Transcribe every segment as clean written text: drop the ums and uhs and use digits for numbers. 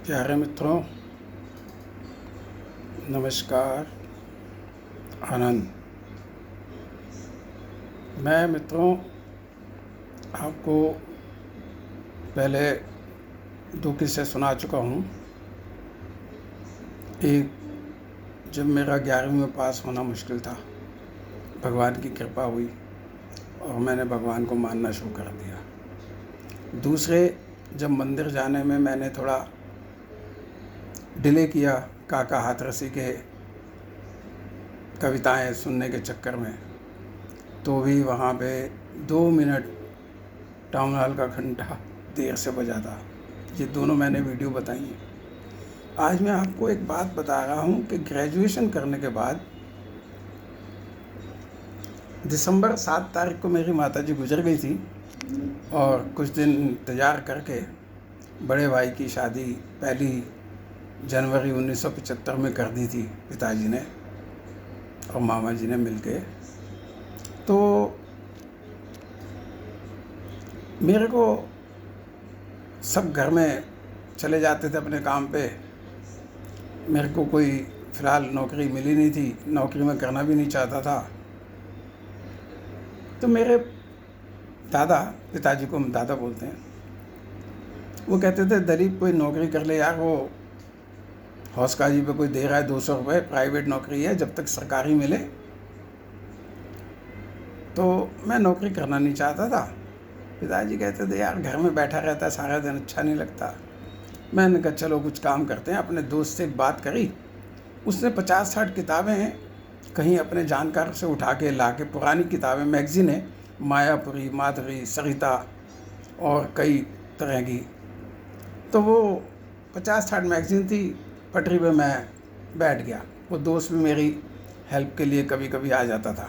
प्यारे मित्रों, नमस्कार। आनंद। मैं मित्रों आपको पहले 2 किस्से सुना चुका हूँ। एक, जब मेरा 11वीं में पास होना मुश्किल था, भगवान की कृपा हुई और मैंने भगवान को मानना शुरू कर दिया। दूसरे, जब मंदिर जाने में मैंने थोड़ा डिले किया, काका हाथरसी के कविताएं सुनने के चक्कर में, तो भी वहाँ पे 2 मिनट टाउन हॉल का घंटा देर से बजा था। ये दोनों मैंने वीडियो बताई हैं। आज मैं आपको एक बात बता रहा हूँ कि ग्रेजुएशन करने के बाद दिसंबर 7 तारीख को मेरी माताजी गुजर गई थी और कुछ दिन इंतज़ार करके बड़े भाई की शादी 1 जनवरी 1975 में कर दी थी पिताजी ने और मामा जी ने मिलके। तो मेरे को सब घर में चले जाते थे अपने काम पे। मेरे को कोई फ़िलहाल नौकरी मिली नहीं थी, नौकरी में करना भी नहीं चाहता था। तो मेरे दादा, पिताजी को हम दादा बोलते हैं, वो कहते थे दिलीप कोई नौकरी कर ले यार, वो हौसकाजी पे कोई दे रहा है 200 रुपये, प्राइवेट नौकरी है, जब तक सरकारी मिले। तो मैं नौकरी करना नहीं चाहता था। पिताजी कहते थे यार घर में बैठा रहता है सारा दिन, अच्छा नहीं लगता। मैंने कहा चलो कुछ काम करते हैं। अपने दोस्त से एक बात करी, उसने 50-60 किताबें कहीं अपने जानकार से उठा के ला के, पुरानी किताबें, मैगज़ीन है, मायापुरी, माधुरी, सरिता और कई तरह की। तो वो 50-60 मैगज़ीन थी, पटरी पे मैं बैठ गया। वो दोस्त भी मेरी हेल्प के लिए कभी कभी आ जाता था।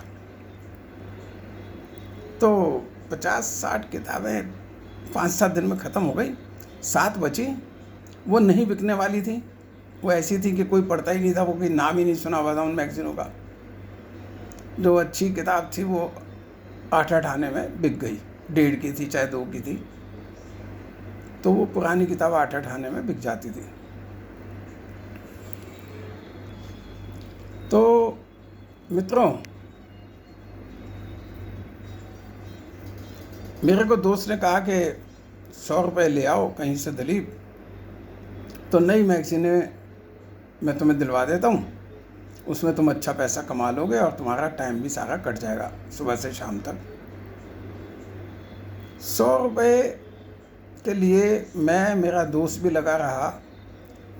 तो 50-60 किताबें 5-7 दिन में ख़त्म हो गई। 7 बची, वो नहीं बिकने वाली थी। वो ऐसी थी कि कोई पढ़ता ही नहीं था, वो कोई नाम ही नहीं सुना हुआ था उन मैगज़ीनों का। जो अच्छी किताब थी वो 8-8 आने में बिक गई, 1.5 की थी चाहे 2 की थी। तो वो पुरानी किताब 8-8 आने में बिक जाती थी। तो मित्रों, मेरे को दोस्त ने कहा कि 100 रुपये ले आओ कहीं से दिलीप, तो नई मैगज़ीनें मैं तुम्हें दिलवा देता हूँ, उसमें तुम अच्छा पैसा कमा लोगे और तुम्हारा टाइम भी सारा कट जाएगा सुबह से शाम तक। 100 रुपये के लिए मैं, मेरा दोस्त भी लगा रहा।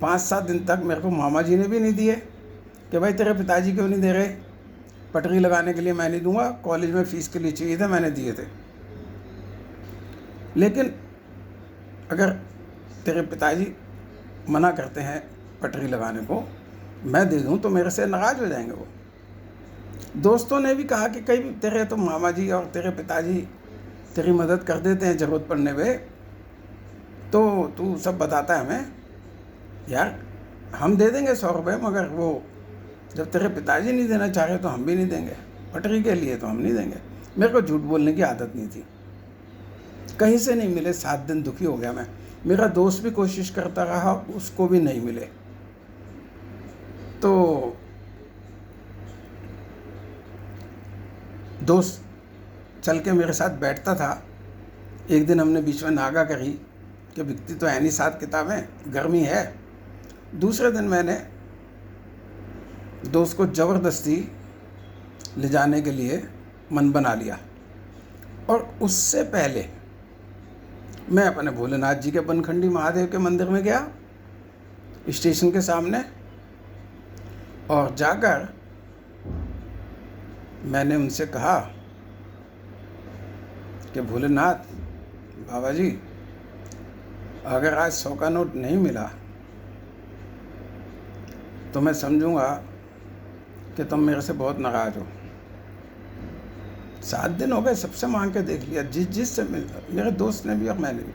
5-7 दिन तक मेरे को मामा जी ने भी नहीं दिए कि भाई तेरे पिताजी क्यों नहीं दे रहे, पटरी लगाने के लिए मैं नहीं दूंगा, कॉलेज में फ़ीस के लिए चाहिए थे, मैंने दिए थे। लेकिन अगर तेरे पिताजी मना करते हैं पटरी लगाने को, मैं दे दूं तो मेरे से नाराज़ हो जाएंगे वो। दोस्तों ने भी कहा कि कई तेरे तो मामा जी और तेरे पिताजी तेरी मदद कर देते हैं ज़रूरत पड़ने पे, तो तू सब बताता है हमें। यार हम दे देंगे 100 रुपये, मगर वो जब तेरे पिताजी नहीं देना चाह रहे तो हम भी नहीं देंगे, पटरी के लिए तो हम नहीं देंगे। मेरे को झूठ बोलने की आदत नहीं थी। कहीं से नहीं मिले, 7 दिन दुखी हो गया मैं। मेरा दोस्त भी कोशिश करता रहा, उसको भी नहीं मिले। तो दोस्त चल के मेरे साथ बैठता था। एक दिन हमने बीच में नागा करी कि बिकती तो है नहीं 7 किताबें, गर्मी है। दूसरे दिन मैंने दोस्त को ज़बरदस्ती ले जाने के लिए मन बना लिया और उससे पहले मैं अपने भोलेनाथ जी के बनखंडी महादेव के मंदिर में गया, स्टेशन के सामने, और जाकर मैंने उनसे कहा कि भोलेनाथ बाबा जी, अगर आज 100 का नोट नहीं मिला तो मैं समझूंगा कि तुम मेरे से बहुत नाराज़ हो। 7 दिन हो गए, सबसे मांग के देख लिया, जिस से मेरे दोस्त ने भी और मैंने भी।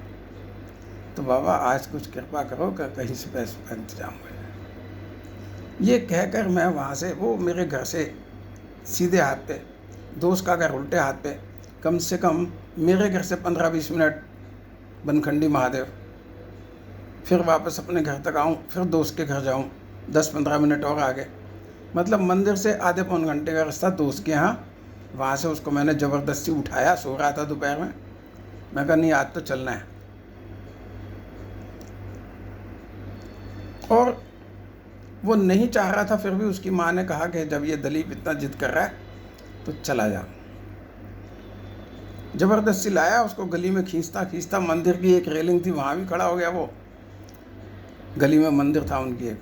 तो बाबा आज कुछ कृपा करो कि कहीं से पैसों का इंतजाम हो जाए। ये कहकर मैं वहाँ से, वो मेरे घर से सीधे हाथ पे, दोस्त का घर उल्टे हाथ पे, कम से कम मेरे घर से 15-20 मिनट बनखंडी महादेव। फिर वापस अपने घर तक आऊँ, फिर दोस्त के घर जाऊँ, 10-15 मिनट और आगे, मतलब मंदिर से आधे पौन घंटे का रास्ता दोस्त के यहाँ। वहाँ से उसको मैंने ज़बरदस्ती उठाया, सो रहा था दोपहर में। मैं कहा नहीं, आज तो चलना है। और वो नहीं चाह रहा था, फिर भी उसकी माँ ने कहा कि जब ये दलीप इतना जिद कर रहा है तो चला जा। ज़बरदस्ती लाया उसको, गली में खींचता खींचता, मंदिर की एक रेलिंग थी वहाँ भी खड़ा हो गया वो, गली में मंदिर था उनकी एक।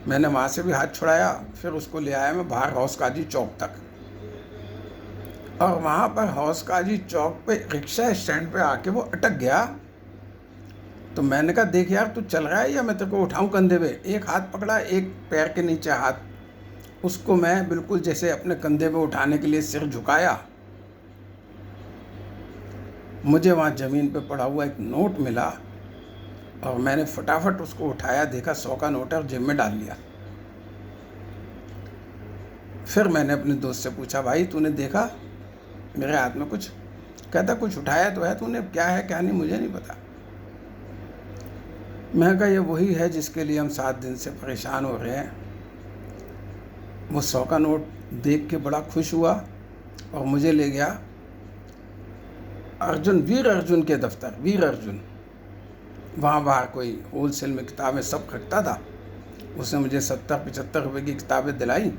मैंने वहाँ से भी हाथ छुड़ाया, फिर उसको ले आया मैं बाहर हौस काजी चौक तक। और वहाँ पर हौस काजी चौक पे रिक्शा स्टैंड पे आके वो अटक गया। तो मैंने कहा देख यार, तू चल रहा है या मैं तेरे को उठाऊं कंधे पे। एक हाथ पकड़ा, एक पैर के नीचे हाथ, उसको मैं बिल्कुल जैसे अपने कंधे पे उठाने के लिए सिर झुकाया। मुझे वहाँ ज़मीन पे पड़ा हुआ एक नोट मिला और मैंने फटाफट उसको उठाया, देखा 100 का नोट है और जेब में डाल लिया। फिर मैंने अपने दोस्त से पूछा, भाई तूने देखा मेरे हाथ में कुछ? कहता कुछ उठाया तो है तूने, क्या है क्या नहीं मुझे नहीं पता। मैं कहा ये वही है जिसके लिए हम 7 दिन से परेशान हो रहे हैं। वो 100 का नोट देख के बड़ा खुश हुआ और मुझे ले गया अर्जुन, वीर अर्जुन के दफ्तर, वीर अर्जुन। वहाँ बाहर कोई होलसेल में किताबें सब रखता था। उसने मुझे 70-75 रुपये की किताबें दिलाई।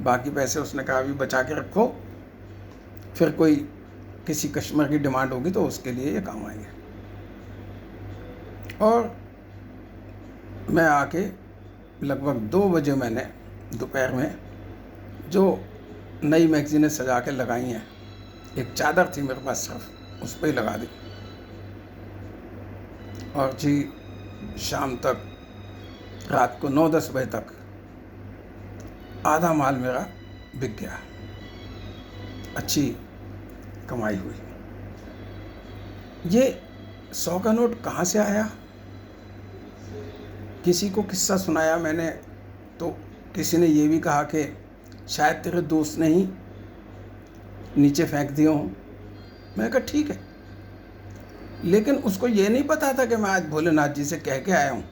बाकी पैसे उसने कहा अभी बचा के रखो, फिर कोई किसी कस्टमर की डिमांड होगी तो उसके लिए ये काम आएंगे। और मैं आके लगभग 2 बजे मैंने दोपहर में जो नई मैगज़ीनें सजा के लगाई हैं, एक चादर थी मेरे पास सिर्फ, उस पर ही लगा दी। और जी शाम तक, रात को 9-10 बजे तक आधा माल मेरा बिक गया, अच्छी कमाई हुई। ये 100 का नोट कहाँ से आया? किसी को किस्सा सुनाया मैंने तो किसी ने ये भी कहा कि शायद तेरे दोस्त ने ही नीचे फेंक दिए हों। मैंने कहा ठीक है, लेकिन उसको ये नहीं पता था कि मैं आज भोलेनाथ जी से कह के आया हूँ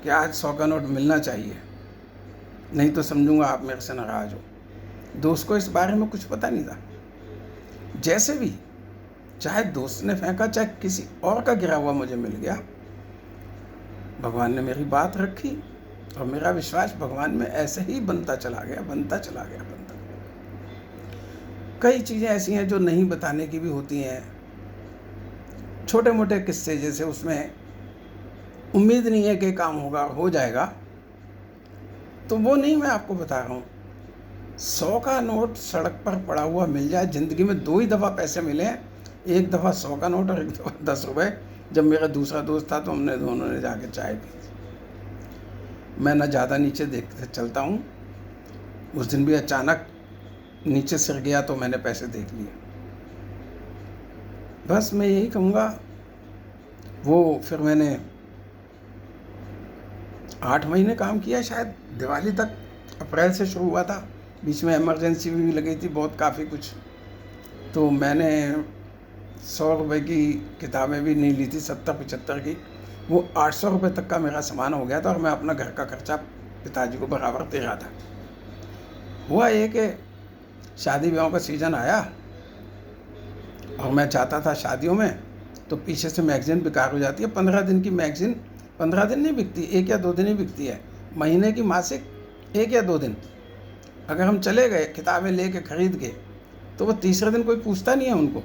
कि आज 100 का नोट मिलना चाहिए, नहीं तो समझूंगा आप मेरे से नाराज हो। दोस्त को इस बारे में कुछ पता नहीं था। जैसे भी, चाहे दोस्त ने फेंका चाहे किसी और का गिरा हुआ मुझे मिल गया, भगवान ने मेरी बात रखी और मेरा विश्वास भगवान में ऐसे ही बनता चला गया, बनता चला गया, बनता। कई चीज़ें ऐसी हैं जो नहीं बताने की भी होती हैं, छोटे मोटे किस्से, जैसे उसमें उम्मीद नहीं है कि काम होगा, हो जाएगा, तो वो नहीं मैं आपको बता रहा हूँ। 100 का नोट सड़क पर पड़ा हुआ मिल जाए, ज़िंदगी में 2 ही दफ़ा पैसे मिले हैं, एक दफ़ा 100 का नोट और एक दफ़ा 10 रुपये। जब मेरा दूसरा दोस्त था तो हमने दोनों ने जाके चाय पी। मैं ना ज़्यादा नीचे देखते चलता हूँ, उस दिन भी अचानक नीचे सिर गया तो मैंने पैसे देख लिए। बस मैं यही कहूँगा, वो फिर मैंने 8 महीने काम किया, शायद दिवाली तक, अप्रैल से शुरू हुआ था, बीच में इमरजेंसी भी लगी थी बहुत, काफ़ी कुछ। तो मैंने 100 रुपये की किताबें भी नहीं ली थी, 70-75 की, वो 800 रुपये तक का मेरा सामान हो गया था और मैं अपना घर का खर्चा पिताजी को बराबर दे रहा था। हुआ ये कि शादी ब्याह का सीज़न आया और मैं चाहता था शादियों में तो पीछे से मैगज़ीन बेकार हो जाती है। 15 दिन की मैगज़ीन 15 दिन नहीं बिकती, 1 या 2 दिन ही बिकती है। महीने की मासिक 1 या 2 दिन। अगर हम चले गए किताबें लेके ख़रीद के तो वो तीसरे दिन कोई पूछता नहीं है उनको।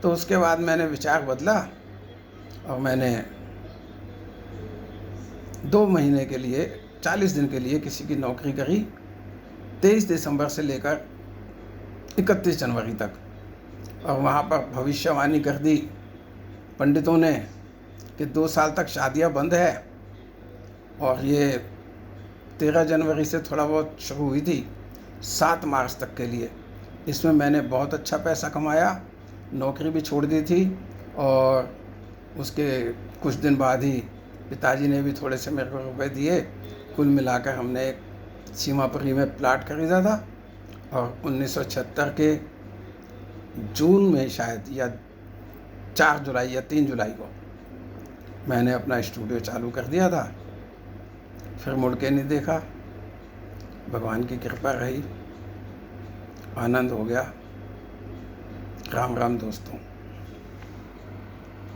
तो उसके बाद मैंने विचार बदला और मैंने 2 महीने के लिए 40 दिन के लिए किसी की नौकरी करी, 23 दिसंबर से लेकर 31 जनवरी तक। और वहाँ पर भविष्यवाणी कर दी पंडितों ने कि 2 साल तक शादियाँ बंद है, और ये 13 जनवरी से थोड़ा बहुत शुरू हुई थी 7 मार्च तक के लिए। इसमें मैंने बहुत अच्छा पैसा कमाया, नौकरी भी छोड़ दी थी, और उसके कुछ दिन बाद ही पिताजी ने भी थोड़े से मेरे को रुपए दिए। कुल मिलाकर हमने एक सीमापुरी में प्लाट खरीदा था, और 1976 के जून में शायद, या 4 जुलाई या 3 जुलाई को मैंने अपना स्टूडियो चालू कर दिया था, फिर मुड़ के नहीं देखा। भगवान की कृपा रही, आनंद हो गया। राम राम दोस्तों।